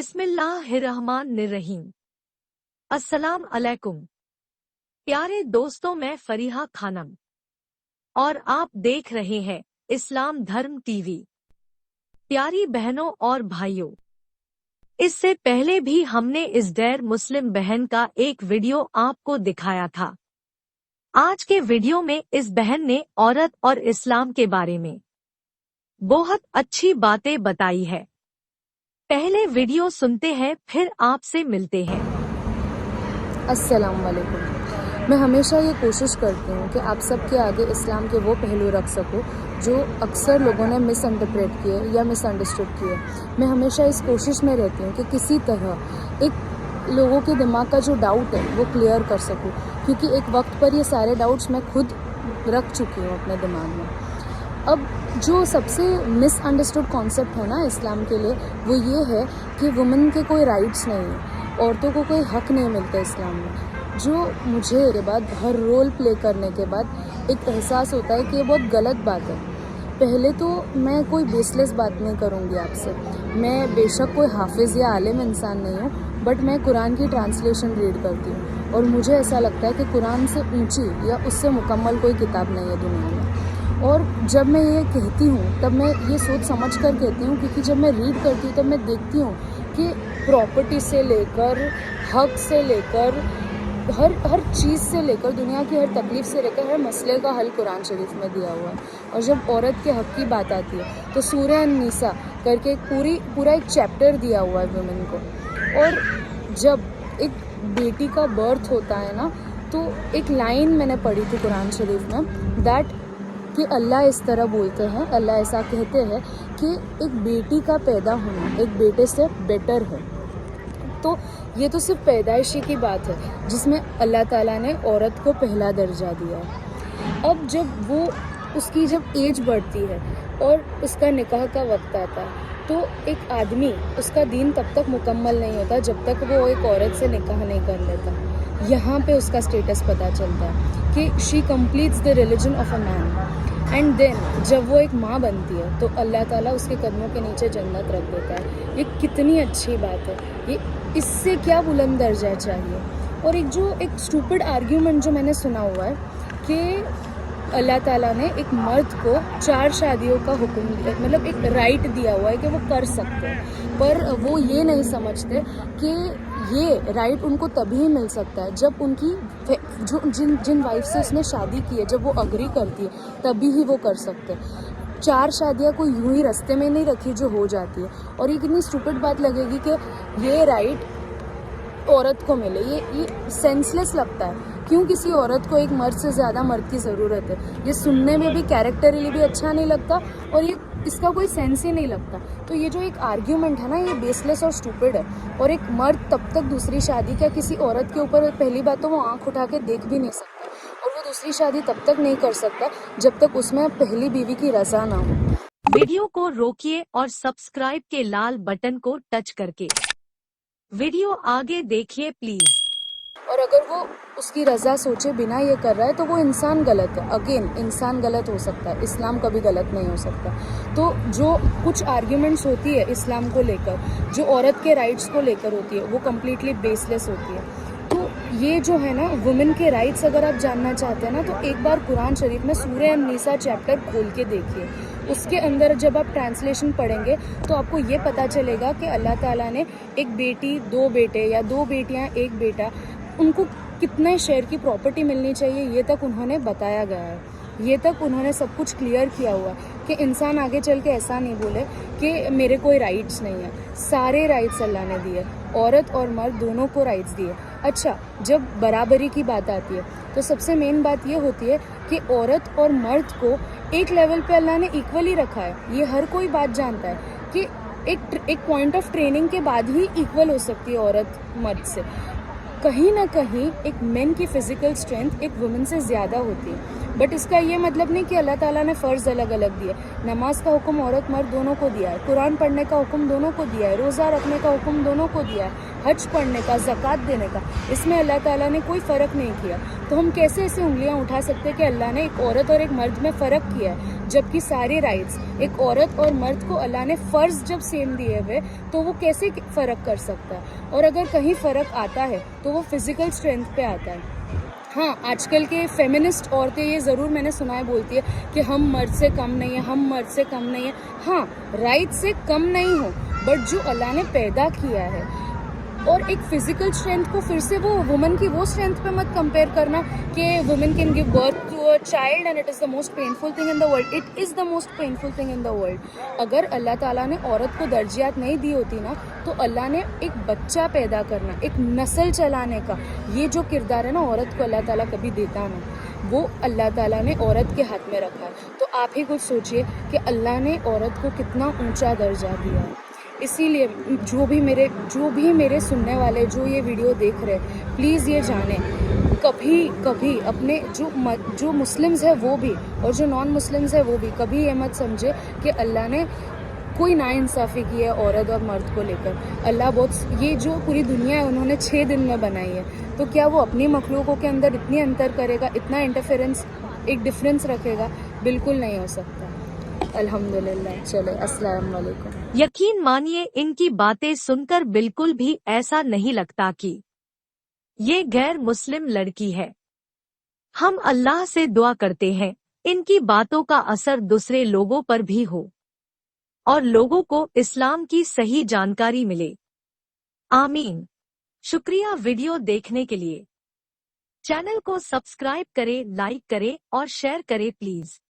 बिस्मिल्लाहिर्रहमानिर्रहीम। अस्सलाम अलैकुम। प्यारे दोस्तों, मैं फरीहा खानम और आप देख रहे हैं इस्लाम धर्म टीवी। प्यारी बहनों और भाइयों, इससे पहले भी हमने इस गैर मुस्लिम बहन का एक वीडियो आपको दिखाया था। आज के वीडियो में इस बहन ने औरत और इस्लाम के बारे में बहुत अच्छी बातें बताई है। पहले वीडियो सुनते हैं, फिर आपसे मिलते हैं। अस्सलाम वालेकुम। मैं हमेशा ये कोशिश करती हूँ कि आप सबके आगे इस्लाम के वो पहलू रख सकूँ जो अक्सर लोगों ने मिस इंटरप्रेट किए या मिसअंडरस्टूड किए। मैं हमेशा इस कोशिश में रहती हूँ कि किसी तरह एक लोगों के दिमाग का जो डाउट है वो क्लियर कर सकूँ, क्योंकि एक वक्त पर ये सारे डाउट्स मैं खुद रख चुकी हूँ अपने दिमाग में। अब जो सबसे मिसअंडरस्टूड कॉन्सेप्ट है ना इस्लाम के लिए, वो ये है कि वुमेन के कोई राइट्स नहीं है, औरतों को कोई हक नहीं मिलता इस्लाम में। जो मुझे के बाद हर रोल प्ले करने के बाद एक एहसास होता है कि ये बहुत गलत बात है। पहले तो मैं कोई बेसलेस बात नहीं करूँगी आपसे। मैं बेशक कोई हाफिज़ या आलिम इंसान नहीं हूँ, बट मैं कुरान की ट्रांसलेशन रीड करती हूँ और मुझे ऐसा लगता है कि कुरान से ऊंची या उससे मुकम्मल कोई किताब नहीं है दुनिया में। और जब मैं ये कहती हूँ तब मैं ये सोच समझ कर कहती हूँ, क्योंकि जब मैं रीड करती हूँ तब मैं देखती हूँ कि प्रॉपर्टी से लेकर हक से लेकर हर चीज़ से लेकर दुनिया की हर तकलीफ़ से लेकर हर मसले का हल कुरान शरीफ में दिया हुआ है। और जब औरत के हक की बात आती है तो सूरह अन-निसा करके पूरा एक चैप्टर दिया हुआ है वुमेन को। और जब एक बेटी का बर्थ होता है ना, तो एक लाइन मैंने पढ़ी थी कुरान शरीफ में, दैट कि अल्लाह इस तरह बोलते हैं, अल्लाह ऐसा कहते हैं कि एक बेटी का पैदा होना एक बेटे से बेटर है। तो ये तो सिर्फ पैदाइशी की बात है जिसमें अल्लाह ताला ने औरत को पहला दर्जा दिया है। अब जब उसकी जब एज बढ़ती है और उसका निकाह का वक्त आता है, तो एक आदमी उसका दीन तब तक मुकम्मल नहीं होता जब तक वो एक औरत से निकाह नहीं कर लेता। यहाँ पे उसका स्टेटस पता चलता है कि she completes the religion of a man. And then जब वो एक माँ बनती है तो अल्लाह ताला उसके कदमों के नीचे जन्नत रख देता है। ये कितनी अच्छी बात है, ये इससे क्या बुलंद दर्जा चाहिए। और एक स्टूपिड आर्ग्यूमेंट जो मैंने सुना हुआ है कि अल्लाह ताला ने एक मर्द को 4 शादियों का हुक्म दिया, मतलब एक राइट दिया हुआ है कि वो कर सकते हैं, पर वो ये नहीं समझते कि ये राइट उनको तभी मिल सकता है जब उनकी जिन वाइफ से उसने शादी की है, जब वो अग्री करती है तभी ही वो कर सकते हैं। 4 शादियाँ कोई यूं ही रास्ते में नहीं रखी जो हो जाती है। और ये कितनी स्टूपिड बात लगेगी कि ये राइट औरत को मिले, ये सेंसलेस लगता है। क्यों किसी औरत को एक मर्द से ज़्यादा मर्द की ज़रूरत है? ये सुनने में भी कैरेक्टरली भी अच्छा नहीं लगता और ये इसका कोई सेंस ही नहीं लगता। तो ये जो एक आर्ग्यूमेंट है ना, ये बेसलेस और स्टूपिड है। और एक मर्द तब तक दूसरी शादी क्या किसी औरत के ऊपर, पहली बात तो वो आँख उठा के देख भी नहीं सकता, और वो दूसरी शादी तब तक नहीं कर सकता जब तक उसमें पहली बीवी की रज़ा ना हो। वीडियो को रोकिए और सब्सक्राइब के लाल बटन को टच करके वीडियो आगे देखिए प्लीज। और अगर वो उसकी रज़ा सोचे बिना ये कर रहा है तो वो इंसान गलत है। अगेन, इंसान गलत हो सकता है, इस्लाम कभी गलत नहीं हो सकता। तो जो कुछ आर्ग्यूमेंट्स होती है इस्लाम को लेकर, जो औरत के राइट्स को लेकर होती है, वो कम्प्लीटली बेसलेस होती है। तो ये जो है ना वुमेन के राइट्स, अगर आप जानना चाहते हैं ना, तो एक बार कुरान शरीफ में सूरह अन-निसा चैप्टर खोल के देखिए। उसके अंदर जब आप ट्रांसलेशन पढ़ेंगे तो आपको ये पता चलेगा कि अल्लाह ताला ने एक बेटी, 2 बेटे या 2 बेटियां, 1 बेटा, उनको कितने शेयर की प्रॉपर्टी मिलनी चाहिए ये तक उन्होंने बताया गया है। ये तक उन्होंने सब कुछ क्लियर किया हुआ है कि इंसान आगे चल के ऐसा नहीं बोले कि मेरे कोई राइट्स नहीं है। सारे राइट्स अल्लाह ने दिए, औरत और मर्द दोनों को राइट्स दिए। अच्छा, जब बराबरी की बात आती है तो सबसे मेन बात ये होती है कि औरत और मर्द को एक लेवल पे अल्लाह ने इक्वली रखा है। ये हर कोई बात जानता है कि एक पॉइंट ऑफ ट्रेनिंग के बाद ही इक्वल हो सकती है औरत मर्द से। कहीं ना कहीं एक मेन की फिजिकल स्ट्रेंथ एक वुमेन से ज़्यादा होती है, बट इसका ये मतलब नहीं कि अल्लाह ताला ने फ़र्ज़ अलग अलग दिए। नमाज का हुक्म औरत मर्द दोनों को दिया है, कुरान पढ़ने का हुक्म दोनों को दिया है, रोज़ा रखने का हुक्म दोनों को दिया है, हज पढ़ने का, ज़कात देने का, इसमें अल्लाह ताला ने कोई फ़र्क नहीं किया। تو ہم کیسے ایسے انگلیاں اٹھا سکتے ہیں کہ اللہ نے ایک عورت اور ایک مرد میں فرق کیا ہے، جبکہ سارے رائٹس ایک عورت اور مرد کو اللہ نے فرض جب سیم دیے ہوئے تو وہ کیسے فرق کر سکتا ہے؟ اور اگر کہیں فرق آتا ہے تو وہ فزیکل اسٹرینتھ پہ آتا ہے۔ ہاں، آج کل کے فیمنسٹ عورتیں یہ ضرور میں نے سنا ہے بولتی ہے کہ ہم مرد سے کم نہیں ہیں، ہم مرد سے کم نہیں ہیں۔ ہاں، رائٹ سے کم نہیں ہو، بٹ جو اللہ نے پیدا کیا ہے اور ایک فزیکل اسٹرینتھ کو پھر سے وہ وومن کی وہ اسٹرینتھ پہ مت کمپیئر کرنا کہ woman can give birth to a child and it is the most painful thing in the world. It is the most painful thing in the world. اگر اللہ تعالیٰ نے عورت کو درجات نہیں دی ہوتی نا تو اللہ نے ایک بچہ پیدا کرنا، ایک نسل چلانے کا یہ جو کردار ہے نا عورت کو اللہ تعالیٰ کبھی دیتا نا، وہ اللہ تعالیٰ نے عورت کے ہاتھ میں رکھا ہے۔ تو آپ ہی کچھ سوچئے کہ اللہ نے عورت کو کتنا اونچا درجہ دیا ہے۔ اسی لیے جو بھی میرے سننے والے جو یہ ویڈیو دیکھ رہے پلیز یہ جانیں، کبھی اپنے جو مسلمز ہیں وہ بھی اور جو نان مسلمز ہیں وہ بھی کبھی یہ مت سمجھے کہ اللہ نے کوئی ناانصافی کی ہے عورت اور مرد کو لے کر۔ اللہ یہ جو پوری دنیا ہے انہوں نے 6 دن میں بنائی ہے، تو کیا وہ اپنی مخلوقوں کے اندر اتنی انتر کرے گا، اتنا انٹرفیرنس، ایک ڈفرینس رکھے گا؟ بالکل نہیں ہو سکتا۔ الحمدللہ۔ چلے، السلام علیکم۔ یقین مانیے ان کی باتیں سن کر بالکل بھی ایسا نہیں لگتا کہ یہ غیر مسلم لڑکی ہے۔ ہم اللہ سے دعا کرتے ہیں ان کی باتوں کا اثر دوسرے لوگوں پر بھی ہو اور لوگوں کو اسلام کی صحیح جانکاری ملے۔ آمین۔ شکریہ ویڈیو دیکھنے کے لیے۔ چینل کو سبسکرائب کریں، لائک کریں اور شیئر کریں پلیز۔